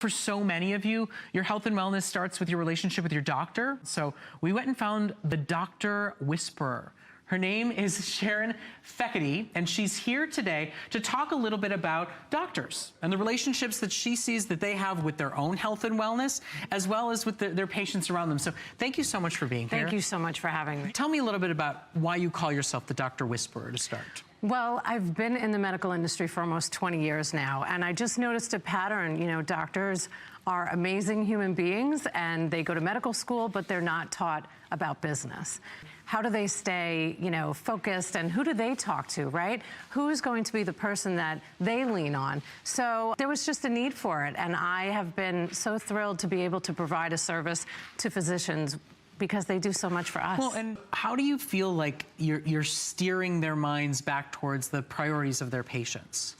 For so many of you, your health and wellness starts with your relationship with your doctor. So we went and found the Doctor Whisperer. Her name is Sharon Fekete, and she's here today to talk a little bit about doctors and the relationships that she sees that they have with their own health and wellness, as well as with their patients around them. So thank you so much for being here. Thank you so much for having me. Tell me a little bit about why you call yourself the Doctor Whisperer to start. Well, I've been in the medical industry for almost 20 years now, and I just noticed a pattern. You know, doctors are amazing human beings, and they go to medical school, but they're not taught about business. How do they stay, focused, and who do they talk to, right? Who's going to be the person that they lean on? So there was just a need for it, and I have been so thrilled to be able to provide a service to physicians because they do so much for us. Well, and how do you feel like you're steering their minds back towards the priorities of their patients?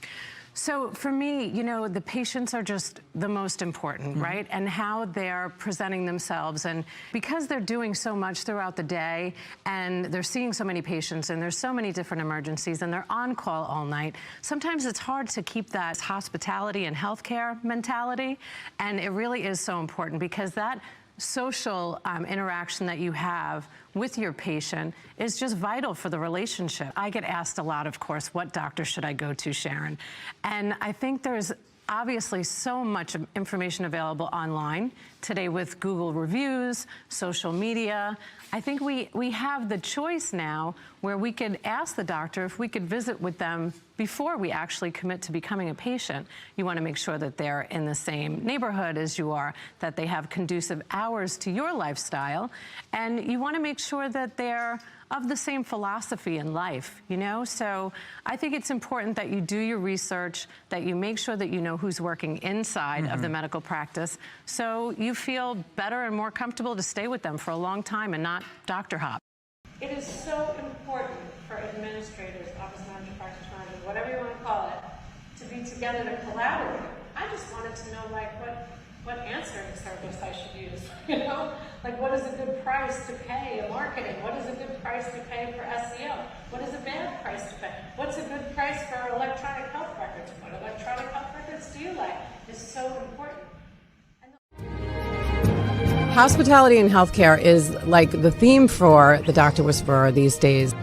So for me, the patients are just the most important, right? And how they're presenting themselves. And because they're doing so much throughout the day and they're seeing so many patients and there's so many different emergencies and they're on call all night, sometimes it's hard to keep that hospitality and healthcare mentality. And it really is so important because that social interaction that you have with your patient is just vital for the relationship. I get asked a lot, of course, what doctor should I go to, Sharon? And I think there's obviously so much information available online today with Google reviews, social media. I think we have the choice now where we could ask the doctor if we could visit with them before we actually commit to becoming a patient. You want to make sure that they're in the same neighborhood as you are, that they have conducive hours to your lifestyle, and you want to make sure that they're of the same philosophy in life, So I think it's important that you do your research, that you make sure that you know who's working inside of the medical practice, so you feel better and more comfortable to stay with them for a long time and not doctor hop. It is so important for administrators, office manager, practice manager, whatever you want to call it, to be together to collaborate. I just wanted to know, what answering service I should use, what is a good price to pay in marketing? What is a good price to pay for SEO? What is a bad price to pay? What's a good price for electronic health records? What electronic health records do you like? It's so important. Hospitality and healthcare is like the theme for the Doctor Whisperer these days.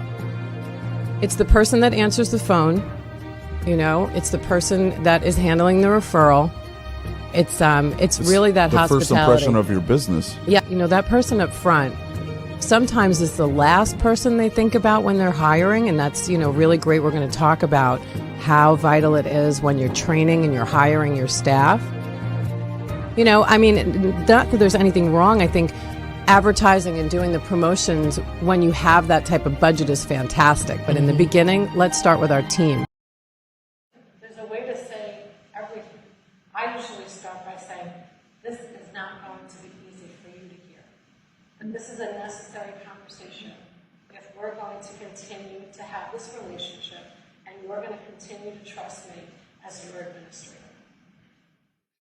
It's the person that answers the phone, it's the person that is handling the referral. It's really that the hospitality. First impression of your business. Yeah, that person up front sometimes is the last person they think about when they're hiring, and that's, really great. We're going to talk about how vital it is when you're training and you're hiring your staff. Not that there's anything wrong. I think advertising and doing the promotions when you have that type of budget is fantastic. But in the beginning, let's start with our team. There's a way to say everything. I usually start by saying, this is not going to be easy for you to hear. But this is a necessary conversation if we're going to continue to have this relationship and you're going to continue to trust me as your administrator.